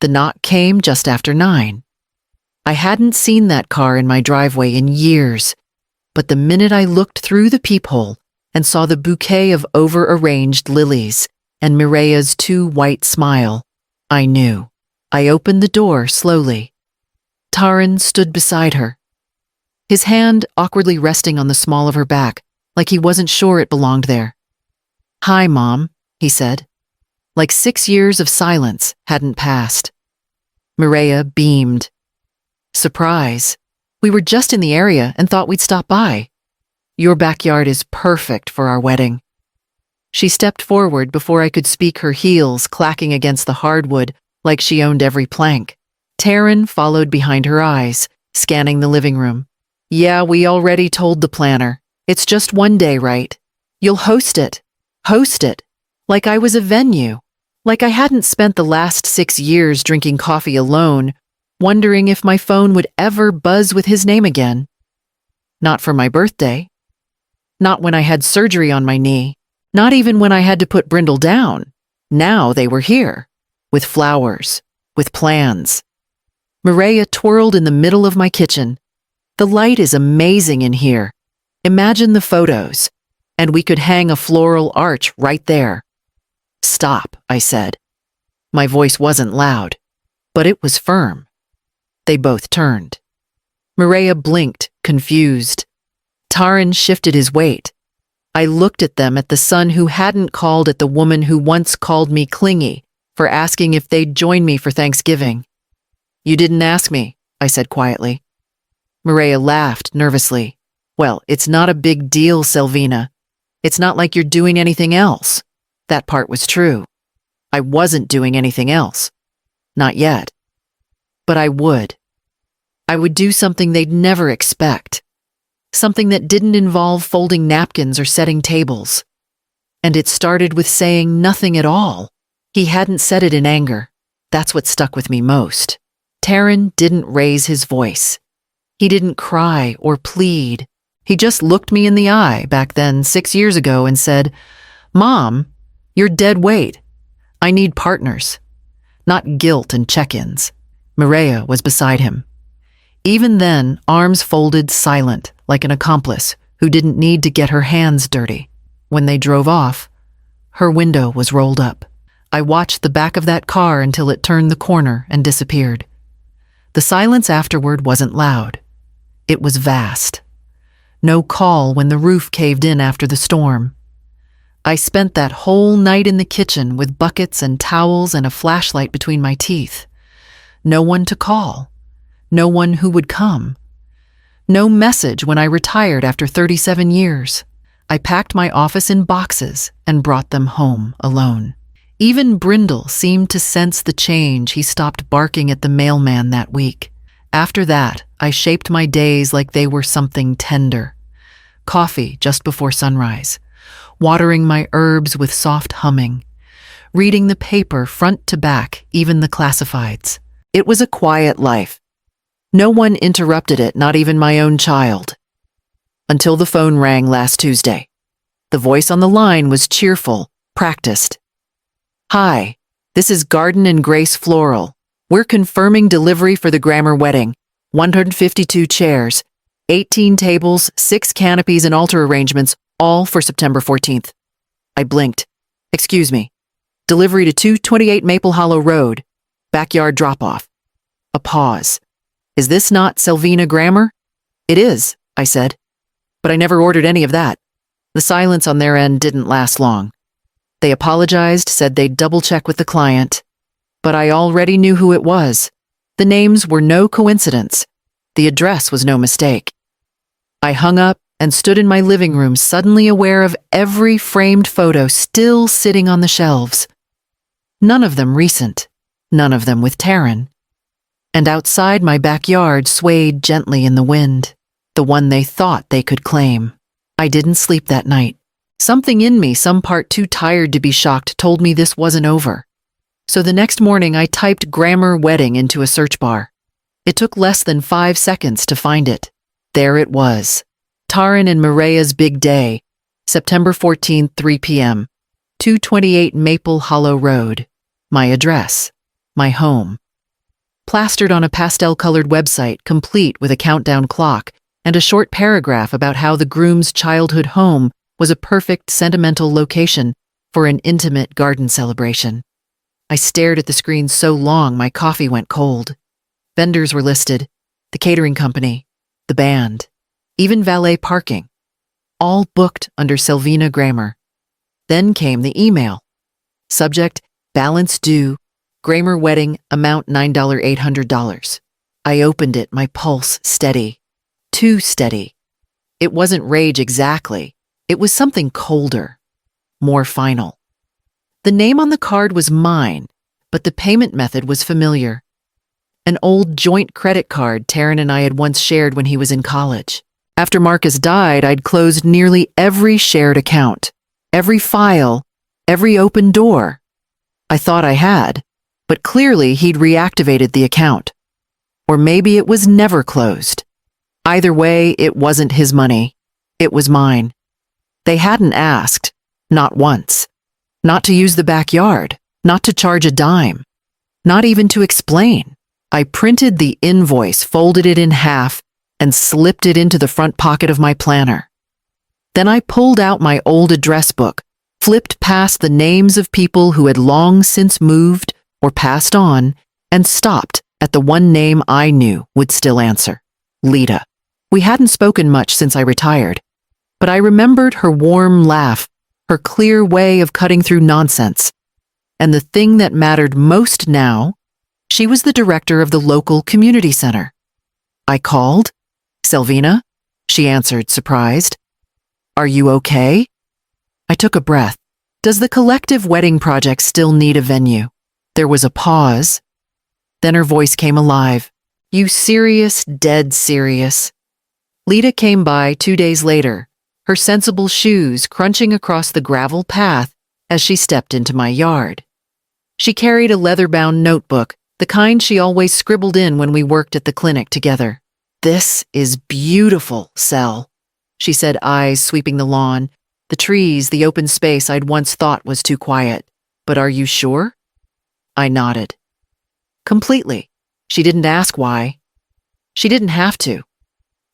The knock came just after 9. I hadn't seen that car in my driveway in years, but the minute I looked through the peephole and saw the bouquet of over-arranged lilies and Mireya's too white smile, I knew. I opened the door slowly. Taran stood beside her, his hand awkwardly resting on the small of her back, like he wasn't sure it belonged there. "Hi, Mom," he said. Like 6 years of silence hadn't passed. Mireya beamed. "Surprise. We were just in the area and thought we'd stop by. Your backyard is perfect for our wedding." She stepped forward before I could speak, her heels clacking against the hardwood like she owned every plank. Taran followed behind her eyes, scanning the living room. "Yeah, we already told the planner. It's just one day, right? You'll host it. Host it. Like I was a venue. Like I hadn't spent the last 6 years drinking coffee alone, wondering if my phone would ever buzz with his name again. Not for my birthday. Not when I had surgery on my knee. Not even when I had to put Brindle down. Now they were here. With flowers. With plans." Mireya twirled in the middle of my kitchen. "The light is amazing in here. Imagine the photos. And we could hang a floral arch right there." "Stop," I said. My voice wasn't loud, but it was firm. They both turned. Mireya blinked, confused. Taran shifted his weight. I looked at them, at the son who hadn't called at the woman who once called me clingy for asking if they'd join me for Thanksgiving. "You didn't ask me," I said quietly. Mireya laughed nervously. "Well, it's not a big deal, Selvina. It's not like you're doing anything else." That part was true. I wasn't doing anything else. Not yet. But I would. I would do something they'd never expect. Something that didn't involve folding napkins or setting tables. And it started with saying nothing at all. He hadn't said it in anger. That's what stuck with me most. Taran didn't raise his voice. He didn't cry or plead. He just looked me in the eye back then 6 years ago and said, "Mom, you're dead weight. I need partners." Not guilt and check-ins. Mireya was beside him. Even then, arms folded, silent, like an accomplice who didn't need to get her hands dirty. When they drove off, her window was rolled up. I watched the back of that car until it turned the corner and disappeared. The silence afterward wasn't loud. It was vast. No call when the roof caved in after the storm. I spent that whole night in the kitchen with buckets and towels and a flashlight between my teeth. No one to call. No one who would come. No message when I retired after 37 years. I packed my office in boxes and brought them home alone. Even Brindle seemed to sense the change. He stopped barking at the mailman that week. After that, I shaped my days like they were something tender. Coffee just before sunrise. Watering my herbs with soft humming. Reading the paper front to back, even the classifieds. It was a quiet life. No one interrupted it, not even my own child. Until the phone rang last Tuesday. The voice on the line was cheerful, practiced. "Hi, this is Garden and Grace Floral. We're confirming delivery for the Grammer wedding. 152 chairs, 18 tables, 6 canopies and altar arrangements, all for September 14th. I blinked. "Excuse me. Delivery to 228 Maple Hollow Road. Backyard drop-off." A pause. "Is this not Selvina Grammer?" "It is," I said. "But I never ordered any of that." The silence on their end didn't last long. They apologized, said they'd double-check with the client. But I already knew who it was. The names were no coincidence. The address was no mistake. I hung up and stood in my living room, suddenly aware of every framed photo still sitting on the shelves. None of them recent. None of them with Taran. And outside my backyard swayed gently in the wind, the one they thought they could claim. I didn't sleep that night. Something in me, some part too tired to be shocked, told me this wasn't over. So the next morning I typed Grammer Wedding into a search bar. It took less than 5 seconds to find it. There it was. Taran and Mireya's big day, September 14th, 3 p.m., 228 Maple Hollow Road. My address. My home. plastered on a pastel-colored website complete with a countdown clock and a short paragraph about how the groom's childhood home was a perfect sentimental location for an intimate garden celebration. I stared at the screen so long my coffee went cold. Vendors were listed, the catering company, the band, even valet parking, all booked under Selvina Gramer. Then came the email. Subject, balance due, Gramer wedding, amount $9,800. I opened it, my pulse steady. Too steady. It wasn't rage exactly. It was something colder, more final. The name on the card was mine, but the payment method was familiar. An old joint credit card Taryn and I had once shared when he was in college. After Marcus died, I'd closed nearly every shared account, every file, every open door. I thought I had, but clearly he'd reactivated the account. Or maybe it was never closed. Either way, it wasn't his money. It was mine. They hadn't asked, not once. Not to use the backyard, not to charge a dime, not even to explain. I printed the invoice, folded it in half, and slipped it into the front pocket of my planner. Then I pulled out my old address book, flipped past the names of people who had long since moved or passed on, and stopped at the one name I knew would still answer, Lita. We hadn't spoken much since I retired, but I remembered her warm laugh, her clear way of cutting through nonsense. And the thing that mattered most now, she was the director of the local community center. I called. Selvina? She answered, surprised. Are you okay? I took a breath. Does the collective wedding project still need a venue? There was a pause. Then her voice came alive. You serious, dead serious? Lita came by 2 days later, her sensible shoes crunching across the gravel path as she stepped into my yard. She carried a leather-bound notebook, the kind she always scribbled in when we worked at the clinic together. This is beautiful, Sel, she said, eyes sweeping the lawn, the trees, the open space I'd once thought was too quiet. But are you sure? I nodded. Completely. She didn't ask why. She didn't have to.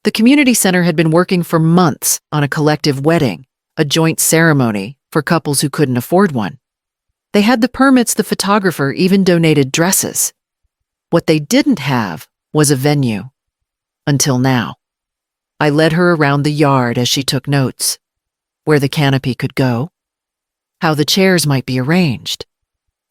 The community center had been working for months on a collective wedding, a joint ceremony for couples who couldn't afford one. They had the permits, the photographer even donated dresses. What they didn't have was a venue. Until now. I led her around the yard as she took notes. Where the canopy could go. How the chairs might be arranged.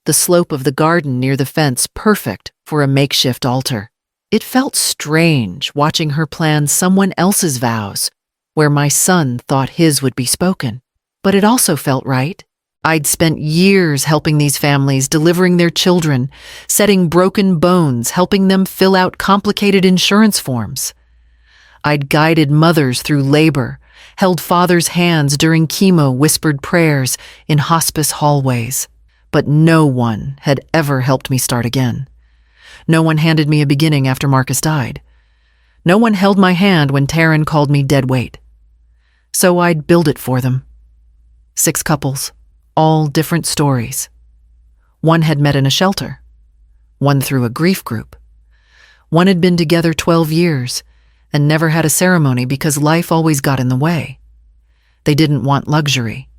The slope of the garden near the fence perfect for a makeshift altar. It felt strange watching her plan someone else's vows, where my son thought his would be spoken. But it also felt right. I'd spent years helping these families, delivering their children, setting broken bones, helping them fill out complicated insurance forms. I'd guided mothers through labor, held fathers' hands during chemo, whispered prayers in hospice hallways. But no one had ever helped me start again. No one handed me a beginning after Marcus died. No one held my hand when Taryn called me dead weight. So I'd build it for them. 6 couples. All different stories. One had met in a shelter. One through a grief group. One had been together 12 years and never had a ceremony because life always got in the way. They didn't want luxury.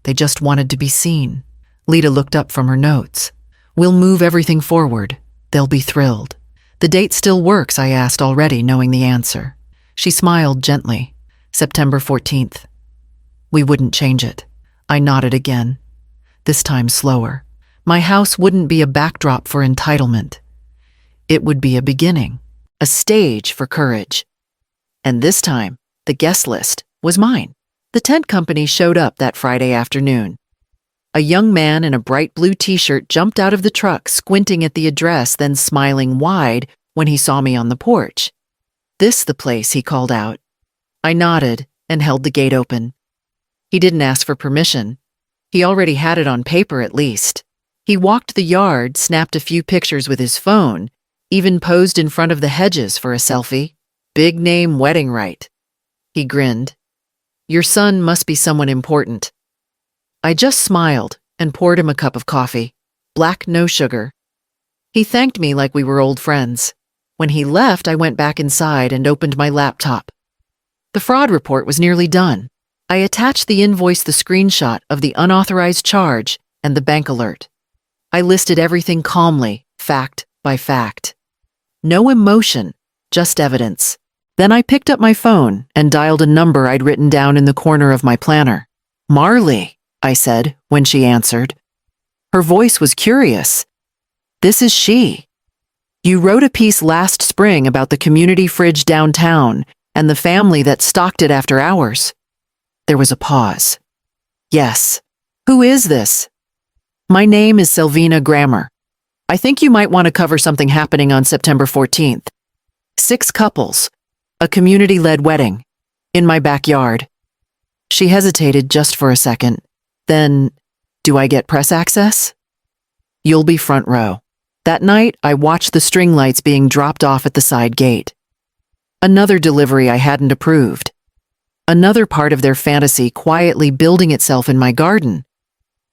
They just wanted to be seen. Lita looked up from her notes. We'll move everything forward. They'll be thrilled. The date still works, I asked already, knowing the answer. She smiled gently. September 14th. We wouldn't change it. I nodded again, this time slower. My house wouldn't be a backdrop for entitlement. It would be a beginning, a stage for courage. And this time, the guest list was mine. The tent company showed up that Friday afternoon. A young man in a bright blue t-shirt jumped out of the truck, squinting at the address, then smiling wide when he saw me on the porch. This the place, he called out. I nodded and held the gate open. He didn't ask for permission. He already had it on paper, at least. He walked the yard, snapped a few pictures with his phone, even posed in front of the hedges for a selfie. Big name wedding rite. He grinned. Your son must be someone important. I just smiled and poured him a cup of coffee. Black, no sugar. He thanked me like we were old friends. When he left, I went back inside and opened my laptop. The fraud report was nearly done. I attached the invoice, the screenshot of the unauthorized charge, and the bank alert. I listed everything calmly, fact by fact. No emotion, just evidence. Then I picked up my phone and dialed a number I'd written down in the corner of my planner. "Marley," I said when she answered. Her voice was curious. "This is she. You wrote a piece last spring about the community fridge downtown and the family that stocked it after hours." There was a pause. "Yes. Who is this?" "My name is Selvina Grammer. I think you might want to cover something happening on September 14th. 6 couples, a community-led wedding, in my backyard." She hesitated just for a second. Then, "Do I get press access?" "You'll be front row." That night, I watched the string lights being dropped off at the side gate. Another delivery I hadn't approved. Another part of their fantasy quietly building itself in my garden.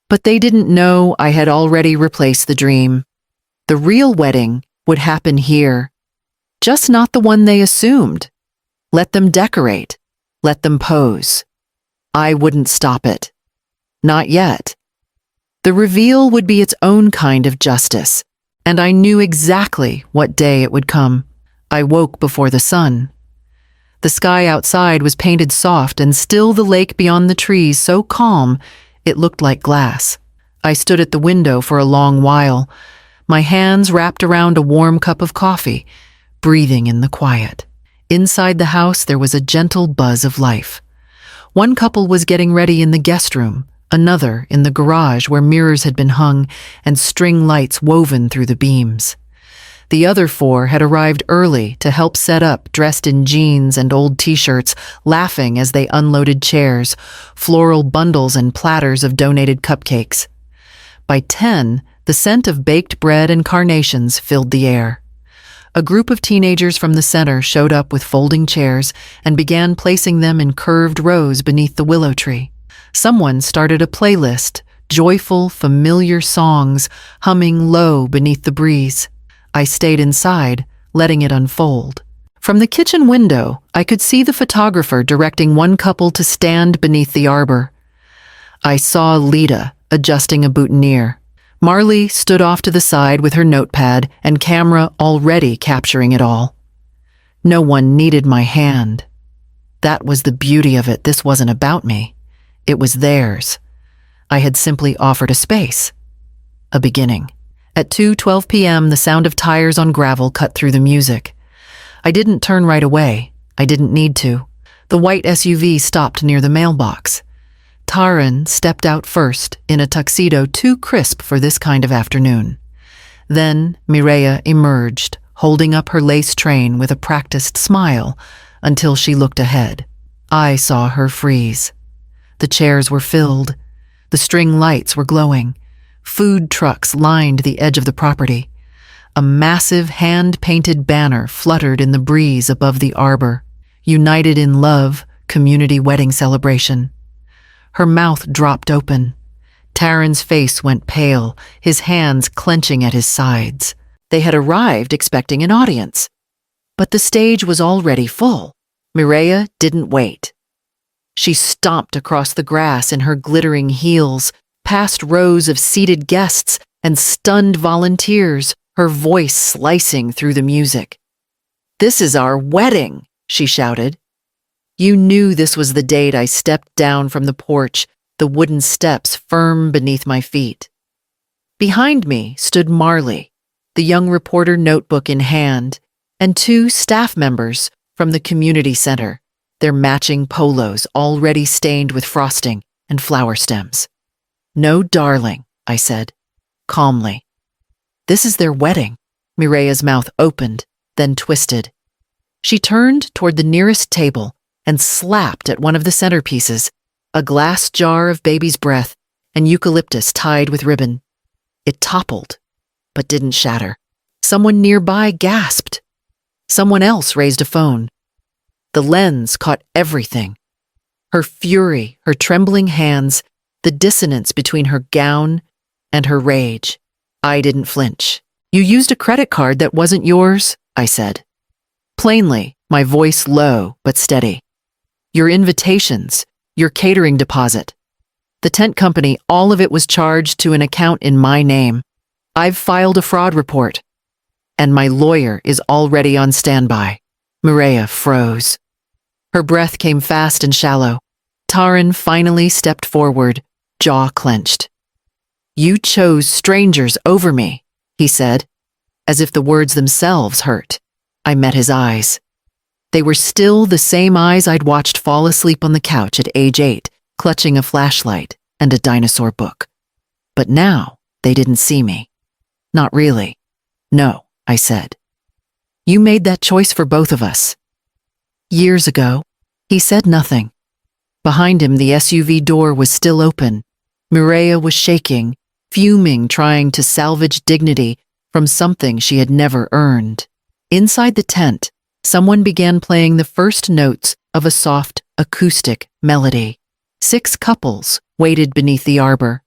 But they didn't know I had already replaced the dream. The real wedding would happen here, just not the one they assumed. Let them decorate. Let them pose. I wouldn't stop it. Not yet. The reveal would be its own kind of justice, and I knew exactly what day it would come. I woke before the sun. The sky outside was painted soft, and still the lake beyond the trees so calm it looked like glass. I stood at the window for a long while, my hands wrapped around a warm cup of coffee, breathing in the quiet. Inside the house there was a gentle buzz of life. One couple was getting ready in the guest room, another in the garage where mirrors had been hung and string lights woven through the beams. The other 4 had arrived early to help set up, dressed in jeans and old t-shirts, laughing as they unloaded chairs, floral bundles and platters of donated cupcakes. By 10, the scent of baked bread and carnations filled the air. A group of teenagers from the center showed up with folding chairs and began placing them in curved rows beneath the willow tree. Someone started a playlist, joyful, familiar songs humming low beneath the breeze. I stayed inside, letting it unfold. From the kitchen window, I could see the photographer directing one couple to stand beneath the arbor. I saw Lita adjusting a boutonniere. Marley stood off to the side with her notepad and camera already capturing it all. No one needed my hand. That was the beauty of it. This wasn't about me. It was theirs. I had simply offered a space. A beginning. At 2:12 p.m., the sound of tires on gravel cut through the music. I didn't turn right away. I didn't need to. The white SUV stopped near the mailbox. Taran stepped out first, in a tuxedo too crisp for this kind of afternoon. Then Mireia emerged, holding up her lace train with a practiced smile, until she looked ahead. I saw her freeze. The chairs were filled. The string lights were glowing. Food trucks lined the edge of the property. A massive hand-painted banner fluttered in the breeze above the arbor. United in Love, Community Wedding Celebration. Her mouth dropped open. Taran's face went pale, his hands clenching at his sides. They had arrived expecting an audience. But the stage was already full. Mireia didn't wait. She stomped across the grass in her glittering heels, past rows of seated guests and stunned volunteers, her voice slicing through the music. "This is our wedding," she shouted. You knew this was the date I stepped down from the porch, the wooden steps firm beneath my feet. Behind me stood Marley, the young reporter, notebook in hand, and 2 staff members from the community center, their matching polos already stained with frosting and flower stems. "No, darling," I said, calmly. "This is their wedding." Mireia's mouth opened, then twisted. She turned toward the nearest table and slapped at one of the centerpieces, a glass jar of baby's breath and eucalyptus tied with ribbon. It toppled, but didn't shatter. Someone nearby gasped. Someone else raised a phone. The lens caught everything. Her fury, her trembling hands, the dissonance between her gown and her rage. I didn't flinch. You used a credit card that wasn't yours, I said. Plainly, my voice low but steady. Your invitations, your catering deposit. The tent company, all of it was charged to an account in my name. I've filed a fraud report. And my lawyer is already on standby. Mireya froze. Her breath came fast and shallow. Taran finally stepped forward, jaw clenched. You chose strangers over me, he said, as if the words themselves hurt. I met his eyes. They were still the same eyes I'd watched fall asleep on the couch at age 8, clutching a flashlight and a dinosaur book. But now, they didn't see me. Not really. No, I said. You made that choice for both of us. Years ago, he said nothing. Behind him, the SUV door was still open. Mireya was shaking, fuming, trying to salvage dignity from something she had never earned. Inside the tent, someone began playing the first notes of a soft, acoustic melody. 6 couples waited beneath the arbor,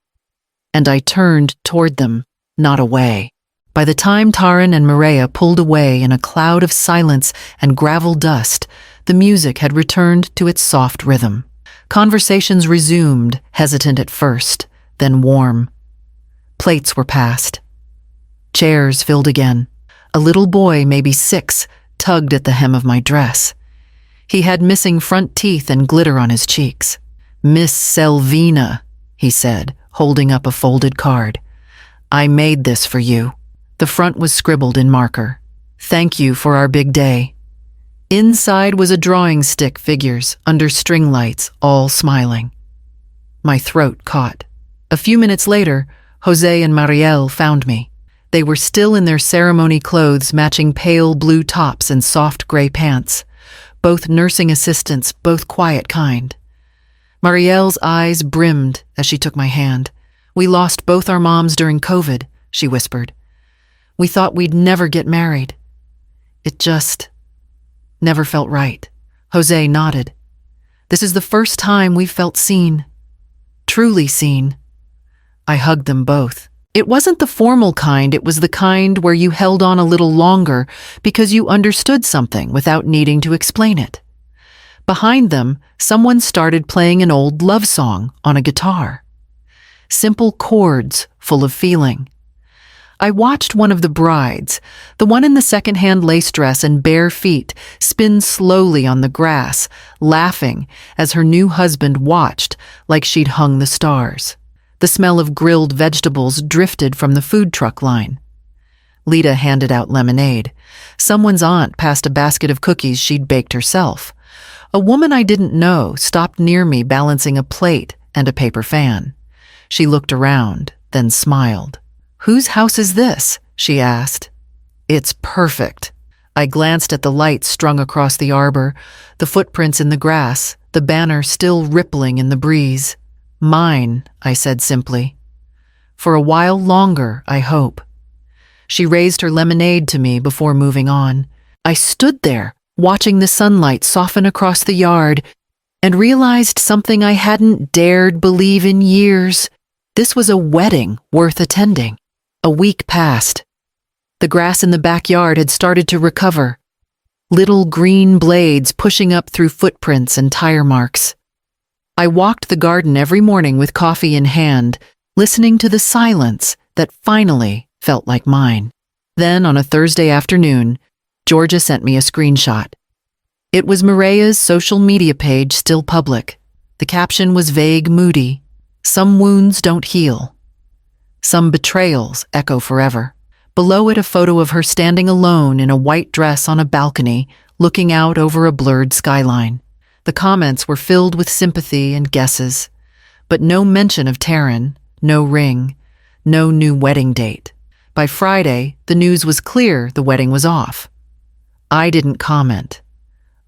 and I turned toward them, not away. By the time Taran and Mireya pulled away in a cloud of silence and gravel dust, the music had returned to its soft rhythm. Conversations resumed, hesitant at first, then warm. Plates were passed. Chairs filled again. A little boy, maybe 6, tugged at the hem of my dress. He had missing front teeth and glitter on his cheeks. Miss Selvina, he said, holding up a folded card. I made this for you. The front was scribbled in marker. Thank you for our big day. Inside was a drawing stick, figures under string lights, all smiling. My throat caught. A few minutes later, Jose and Mariel found me. They were still in their ceremony clothes matching pale blue tops and soft gray pants. Both nursing assistants, both quiet kind. Marielle's eyes brimmed as she took my hand. We lost both our moms during COVID, she whispered. We thought we'd never get married. It just never felt right. Jose nodded. This is the first time we've felt seen. Truly seen. I hugged them both. It wasn't the formal kind, it was the kind where you held on a little longer because you understood something without needing to explain it. Behind them, someone started playing an old love song on a guitar. Simple chords full of feeling. I watched one of the brides, the one in the second-hand lace dress and bare feet, spin slowly on the grass, laughing as her new husband watched like she'd hung the stars. The smell of grilled vegetables drifted from the food truck line. Lita handed out lemonade. Someone's aunt passed a basket of cookies she'd baked herself. A woman I didn't know stopped near me balancing a plate and a paper fan. She looked around, then smiled. Whose house is this? She asked. It's perfect. I glanced at the lights strung across the arbor, the footprints in the grass, the banner still rippling in the breeze. Mine, I said simply. For a while longer, I hope. She raised her lemonade to me before moving on. I stood there, watching the sunlight soften across the yard, and realized something I hadn't dared believe in years. This was a wedding worth attending. A week passed. The grass in the backyard had started to recover. Little green blades pushing up through footprints and tire marks. I walked the garden every morning with coffee in hand, listening to the silence that finally felt like mine. Then, on a Thursday afternoon, Georgia sent me a screenshot. It was Mireya's social media page, still public. The caption was vague, moody. Some wounds don't heal. Some betrayals echo forever. Below it, a photo of her standing alone in a white dress on a balcony, looking out over a blurred skyline. The comments were filled with sympathy and guesses, but no mention of Taran, no ring, no new wedding date. By Friday, the news was clear the wedding was off. I didn't comment.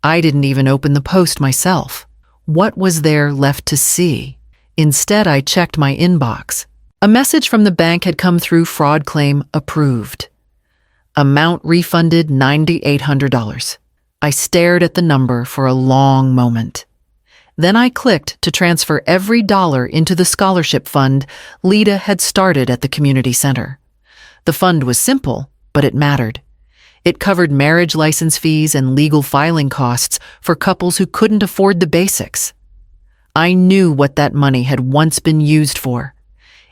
I didn't even open the post myself. What was there left to see? Instead, I checked my inbox. A message from the bank had come through, fraud claim approved. Amount refunded $9,800. I stared at the number for a long moment. Then I clicked to transfer every dollar into the scholarship fund Lita had started at the community center. The fund was simple, but it mattered. It covered marriage license fees and legal filing costs for couples who couldn't afford the basics. I knew what that money had once been used for.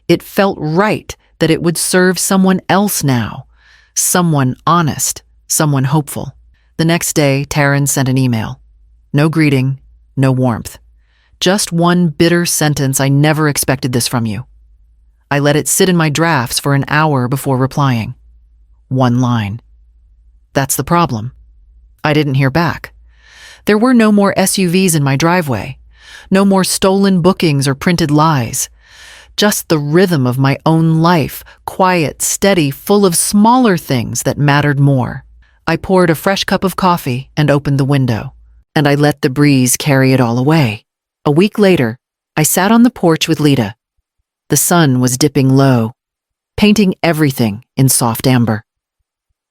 It felt right that it would serve someone else now, someone honest, someone hopeful. The next day, Taryn sent an email. No greeting, no warmth. Just one bitter sentence: "I never expected this from you." I let it sit in my drafts for an hour before replying. One line. That's the problem. I didn't hear back. There were no more SUVs in my driveway, no more stolen bookings or printed lies. Just the rhythm of my own life, quiet, steady, full of smaller things that mattered more. I poured a fresh cup of coffee and opened the window, and I let the breeze carry it all away. A week later, I sat on the porch with Lita. The sun was dipping low, painting everything in soft amber.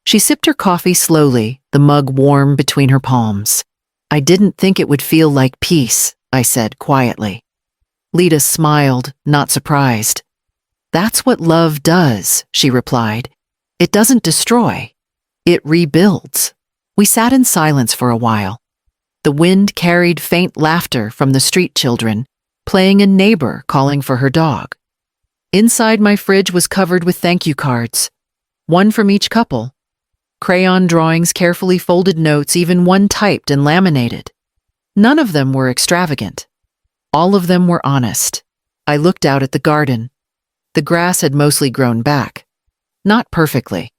She sipped her coffee slowly, the mug warm between her palms. "I didn't think it would feel like peace," I said quietly. Lita smiled, not surprised. "That's what love does," she replied. "It doesn't destroy. It rebuilds." We sat in silence for a while. The wind carried faint laughter from the street children, playing a neighbor calling for her dog. Inside, my fridge was covered with thank you cards, one from each couple. Crayon drawings, carefully folded notes, even one typed and laminated. None of them were extravagant. All of them were honest. I looked out at the garden. The grass had mostly grown back. Not perfectly.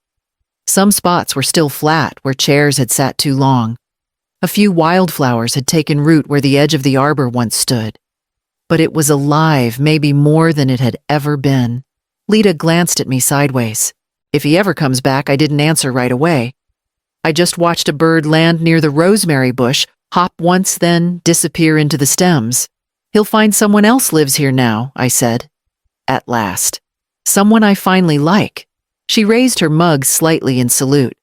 Some spots were still flat where chairs had sat too long. A few wildflowers had taken root where the edge of the arbor once stood. But it was alive, maybe more than it had ever been. Lita glanced at me sideways. If he ever comes back, I didn't answer right away. I just watched a bird land near the rosemary bush, hop once, then disappear into the stems. "He'll find someone else lives here now," I said. At last. Someone I finally like. She raised her mug slightly in salute,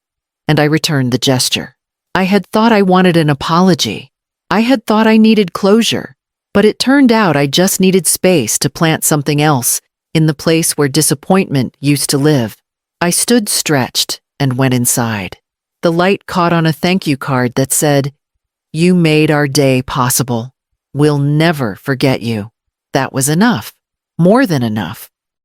and I returned the gesture. I had thought I wanted an apology. I had thought I needed closure, but it turned out I just needed space to plant something else in the place where disappointment used to live. I stood stretched and went inside. The light caught on a thank you card that said, "You made our day possible. We'll never forget you." That was enough. More than enough.